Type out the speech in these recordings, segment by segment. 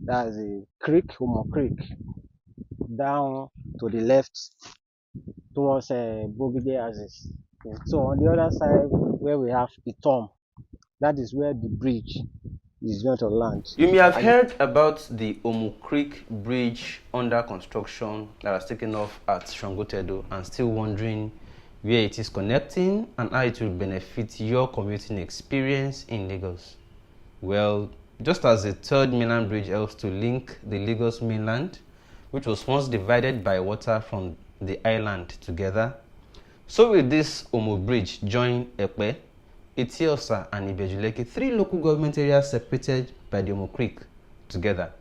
That's a creek, Omo Creek, down to the left towards Bogide houses. Okay. So on the other side, where we have Itom, that is where the bridge is going to land. You may have And heard about the Omo Creek Bridge under construction that has taken off at Sangotedo and still wondering where it is connecting and how it will benefit your commuting experience in Lagos. Well, just as the third mainland bridge helps to link the Lagos mainland, which was once divided by water from the island together, so will this Omo Bridge join Epe, Etiosa and Ibejuleke, three local government areas separated by the Omo Creek, together.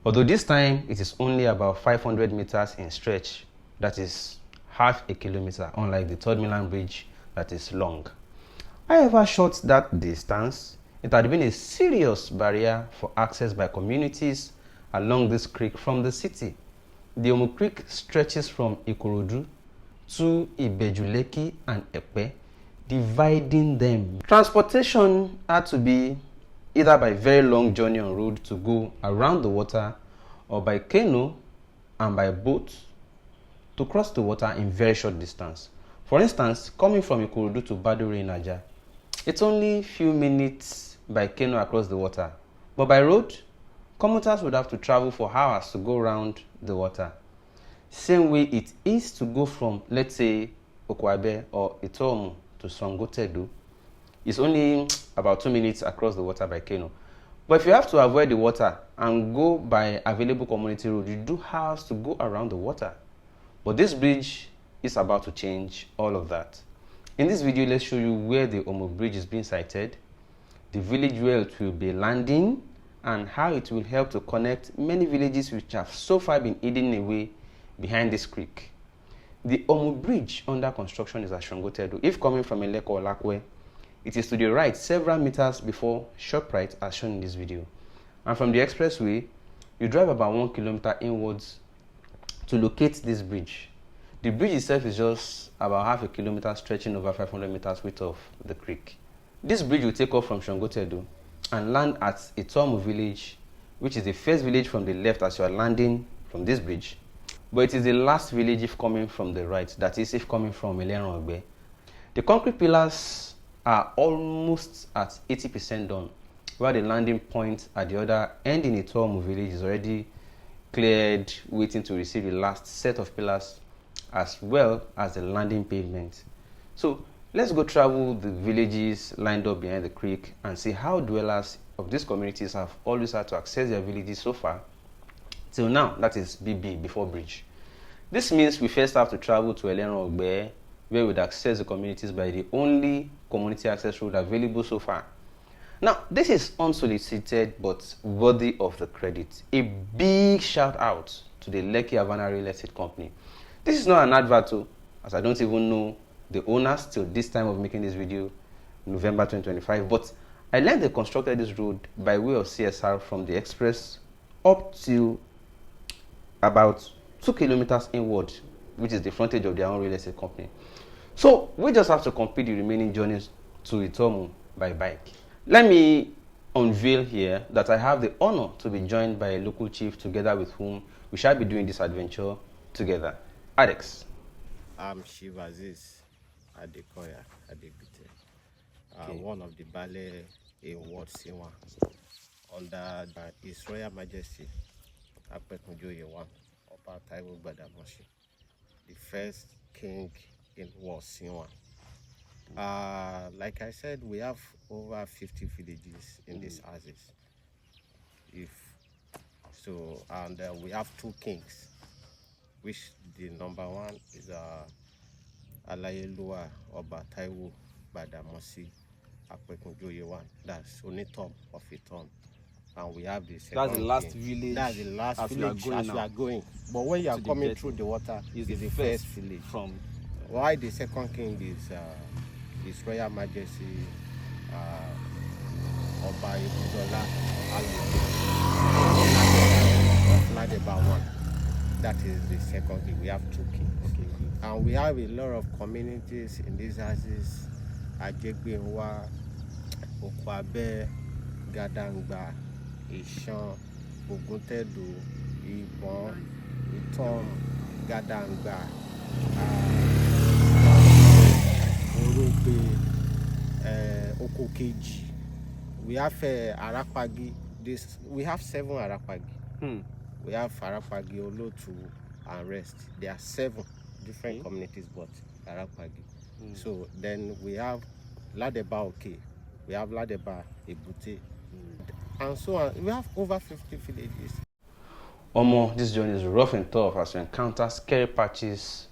Although this time it is only about 500 meters in stretch, that is half a kilometer, unlike the third mainland bridge that is long. However short that distance, it had been a serious barrier for access by communities along this creek from the city. The Omo Creek stretches from Ikorodu to Ibejuleki and Epe, dividing them. Transportation had to be either by very long journey on road to go around the water or by canoe and by boat to cross the water in very short distance. For instance, coming from Ikorodu to Badore in Naija, it's only few minutes by canoe across the water, but by road, commuters would have to travel for hours to go around the water. Same way it is to go from, let's say, Okwabe or Itomu to Sangotedo. It's only about 2 minutes across the water by canoe. But if you have to avoid the water and go by available community road, you do have to go around the water. But this bridge is about to change all of that. In this video, let's show you where the Omo Bridge is being sited, the village where it will be landing, and how it will help to connect many villages which have so far been hidden away behind this creek. The Omo Bridge under construction is at Sangotedo. If coming from Eleko or Lakwe, it is to the right several meters before ShopRite as shown in this video. And from the expressway, you drive about 1 kilometer inwards to locate this bridge. The bridge itself is just about half a kilometer stretching over 500 meters width of the creek. This bridge will take off from Sangotedo and land at Itomu village, which is the first village from the left as you are landing from this bridge. But it is the last village if coming from the right, that is if coming from Eleronogbe. The concrete pillars are almost at 80% done, while the landing point at the other end in Itomu village is already cleared, waiting to receive the last set of pillars as well as the landing pavement. So let's go travel the villages lined up behind the creek and see how dwellers of these communities have always had to access their villages so far till now, that is BB, before bridge. This means we first have to travel to Eleronogbe, where we would access the communities by the only community access road available so far. Now, this is unsolicited but worthy of the credit. A big shout out to the Lekki Havana Real Estate Company. This is not an advert, as I don't even know the owners till this time of making this video, November 2025. But I learned they constructed this road by way of CSR from the express up to about 2 kilometers inward, which is the frontage of their own real estate company. So we just have to complete the remaining journeys to Itomu by bike. Let me unveil here that I have the honor to be joined by a local chief together with whom we shall be doing this adventure together. Alex. I'm Shivaziz Adekoya Adebite, one of the Bale in Ward C1 under His Royal Majesty Apekunjoye I, Oba Taiwo Gbadamosi, the first king in Ward C1. Like I said, we have over 50 villages in these houses. And we have two kings, which the number one is Alayelua Oba Taiwo Gbadamosi Apekunjoye I. That's only Tom of Itom. And we have the second. That's the last king. village. That's the last as village we as we are going. But when you are coming through the water, is the first village. From why the second king is His Royal Majesty Oba Ibudola of Ladeba I. That is the second king. We have two kings. Okay. And we have a lot of communities in these houses: Ajegbewa, Okwabe, Gadangba, Ishan, Sangotedo, Ibon, Itom, Gadangba, Orogbe, Okokeji. We have Arapagi. We have 7 Arapagi. We have Arapagi, Olotu, and rest. There are 7 different communities, but Arapagi. So then we have Ladeba Oke. We have Ladeba Ebute. And so on. We have over 50 villages. Omo, this journey is rough and tough as we encounter scary patches,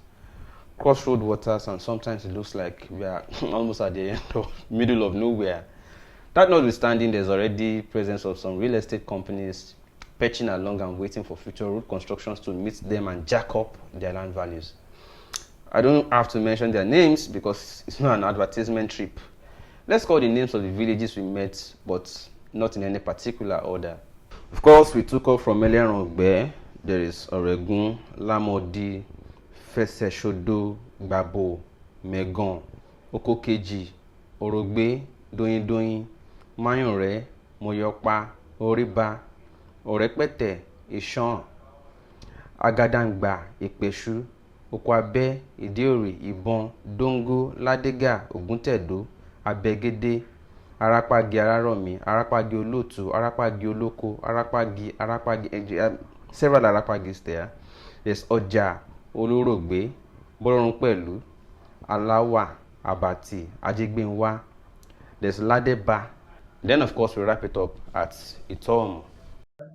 crossroad waters, and sometimes it looks like we are almost at the end of middle of nowhere. That notwithstanding, there's already presence of some real estate companies perching along and waiting for future road constructions to meet them and jack up their land values. I don't have to mention their names because it's not an advertisement trip. Let's call the names of the villages we met, but not in any particular order. Of course, we took off from Eleronbe. There is Oregun, Lamodi, Feseshodo, Gbabo, Megon, Okokeji, Orogbe, Doyin Doyin, Mayonre, Moyopa, Oriba, Orepete, Ishan, Agadangba, Ipeshu, Okwabe, Idiori, Ibon, Dongo, Ladega, Oguntedo, Abegede, Arapagi Araromi, Arapagi Olotu, Arapagi Oloko, Arapagi, several Arapagis there. There's Oja, Olorogbe, Bororunpelu, Alawa, Abati, Ajigbenwa. There's Ladeba. Then, of course, we wrap it up at Itom.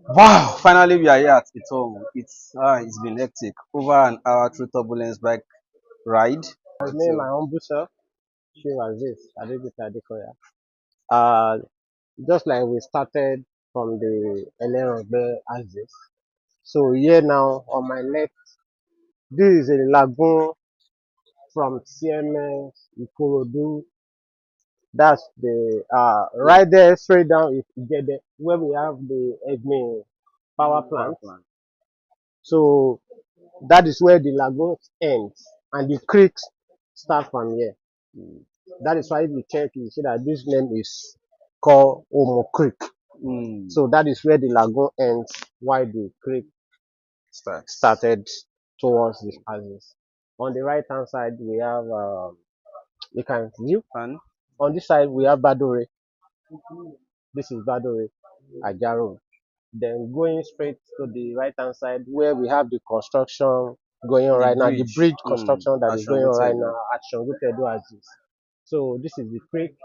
Wow, finally we are here at Itom. It's been hectic. Over an hour through turbulence bike ride. Me, my humble self, she was this. I did it Adekoya. Uh, just like we started from the Eleronbe axis. So here now on my left, this is a lagoon from CMS, Ikorodu. That's the right there, straight down. If you get there, where we have the Edme power plant. So that is where the lagoon ends, and the creeks start from here. That is why if you check, you see that this name is called Omo Creek. So that is where the lagoon ends, while the creek started towards the houses. On the right hand side, we have you can view. On this side, we have Badore. This is Badore, Ajaro. Then going straight to the right hand side, where we have the construction going on right now, the bridge construction that is going on right now at Sangotedo Axis. So this is the creek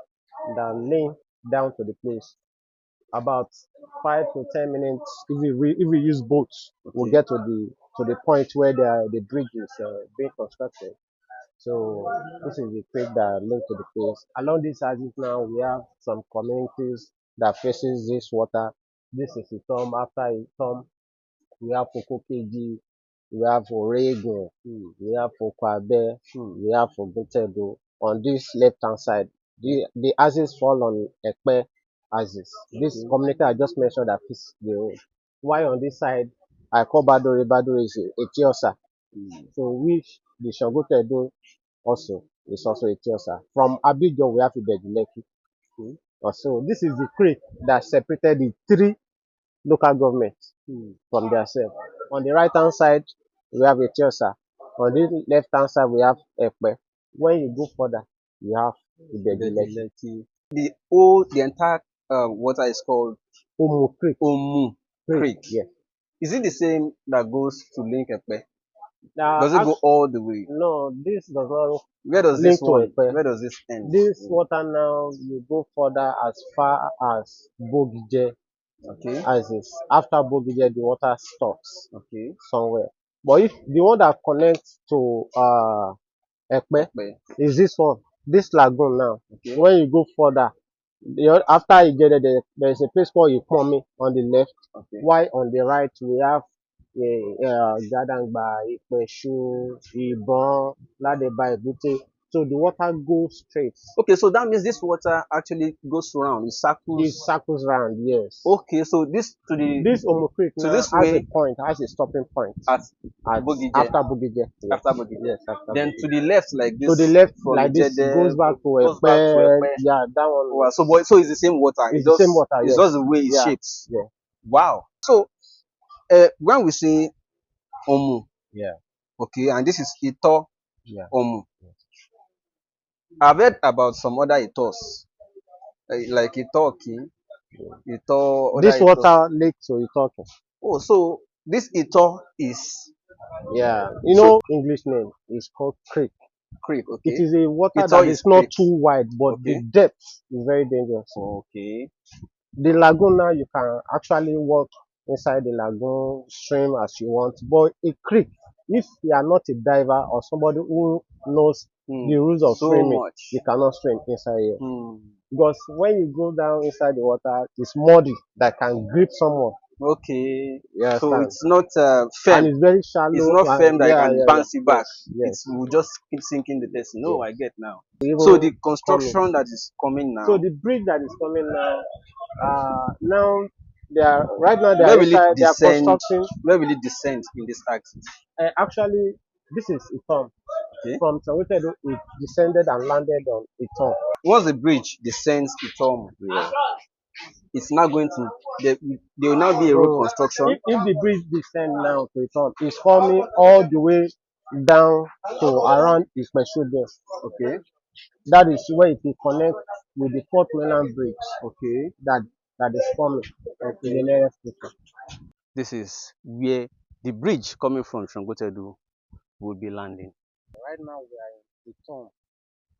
that link down to the place. About 5 to 10 minutes, if we use boats, we'll get to the point where the bridge is being constructed. So this is the creek that link to the place. Along this axis now, we have some communities that faces this water. This is Itom. After Itom, we have Okokeji, we have Oregun, we have Okwabe, we have Oguntedo. On this left hand side, the axis fall on Ekpe axis. This community I just mentioned that is the road. While on this side, I call Badore. Badore is Etiosa. So which the Sangotedo also is also Etiosa. From Abidjan, we have Ibejuleki. Also, this is the creek that separated the 3 local governments from themselves. On the right hand side, we have Etiosa. On the left hand side, we have Ekpe. When you go further, you have Ibejuleki. The entire water is called Omo Creek. Omu Creek. Yes. Is it the same that goes to link Epe? Now, Does it go all the way? No, this does not Where does link this to one? Ekpe. Where does this end? This water now, you go further as far as Bogije. Okay. As is. After Bogije, the water stops Okay. somewhere. But if the one that connects to Ekpe is this one, this lagoon now. Okay. When you go further, after you get there is a place called Ikomi on the left. Okay. While on the right we have Gadangba, Ipeshu, Ibon, Ladeba, Ebute. So the water goes straight. Okay, so that means this water actually goes around. It circles round, yes. Okay, so this Omo Creek so now this has way a point, has a stopping point at Bogije. After Bogije. Yes. After Bogije. Yes, after Then Bogije. to the left like this. To the left from like this goes back to Epe. Yeah, that one. Wow, so it's the same water. It's the same water. It's yes. just the way it shapes. Yeah. Wow. So when we say Omu, Yeah, okay, and this is Ito yeah. Omu. I've heard about some other Itos, like Ito King, Ito, This other Itos. water lake, so you're talking. Oh, so this Ito is Yeah, so English name is called creek. creek, It okay? is a water Ito that is is not creek, too wide, but the okay? depth is very dangerous. Okay. The lagoon now, you can actually walk inside the lagoon, swim as you want. But a creek, if you are not a diver or somebody who knows Hmm. the rules of So swimming, much. you cannot swim inside here. Hmm. Because when you go down inside the water, it's muddy that can grip someone. Okay. You So understand? it's not And firm. it's very It's shallow. not firm that you Yeah, can yeah, yeah. bounce it back. Yes, It yes, will just keep sinking the person. No, yes. I get now. We So even the coming. construction that is coming So now, the bridge that is coming now, now they are right now they are where will it inside. They are descend? constructing. Where will it descend in this axis? Actually, this is Itom. Okay. From Sangotedo, it descended and landed on Itom. Once the bridge descends Itom, Yeah. it's now going to there will now be a road So construction. if the bridge descend now to Itom, it's coming all the way down to around Ispeshude. Okay. That is where it will connect with the Fourth Mainland Bridge Okay. that is coming in the Okay. nearest future. This is where the bridge coming from Sangotedo will be landing. Right now we are in Itom,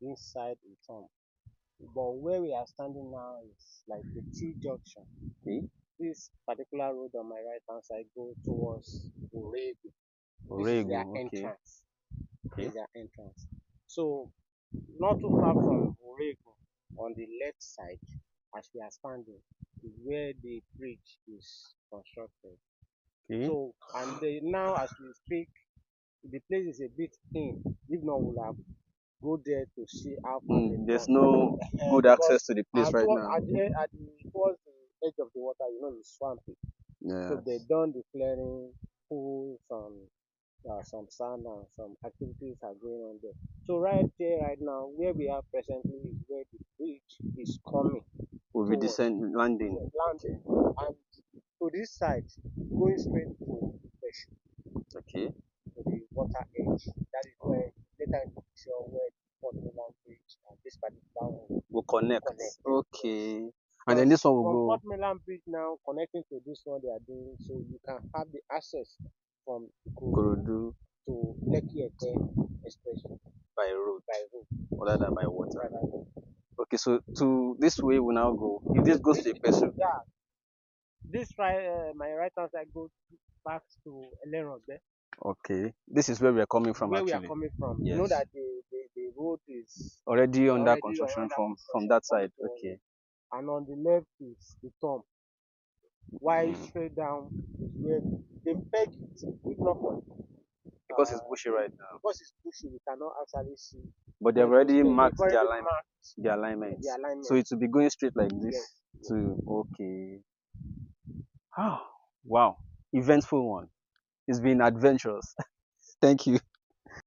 inside Itom. But where we are standing now is like the T junction. Okay. This particular road on my right hand side goes towards Oregu. This is Oregu. their Okay. entrance. This Okay. is their entrance. So not too far from Oregu, on the left side, as we are standing, is where the bridge is constructed. Okay. So now as we speak, the place is a bit in. If not, we'll have go there to see how far they've There's gone. no good Because access to the place right now. towards the edge of the water, it's swampy. So they Yes. done the clearing, pools, some sand and some activities are going on there. So right there, right now, where we are presently is where the bridge is coming Will be towards landing. landing, and to this side, going straight to the Okay. to the water edge. That is where later in the picture where the Port Milan Bridge and this particular one Will connect. connect. Okay. And then Because this one will from go Port Milan Bridge now connecting to this one they are doing, so you can have the access from Ikorodu Kurudu to Lekki Eke Expressway by road by road. rather than by water. By road. Okay, so to this way we now go. If this goes to a person, Yeah, this my right hand side goes back to Eleron there, okay, this is where we are coming from where we are actually. coming from. You know Yes. that the road is Already under already construction under from construction that coming side. towards Okay. us. And on the left is the tomb. While Mm. straight down is where they peg it, if not for Because it's bushy right now. because it's bushy, we cannot actually see But they've where those already they've marked already marked the alignment. the So alignment. it will be going straight like this Yes. to okay. Oh, wow. Eventful one. It's been adventurous. Thank you.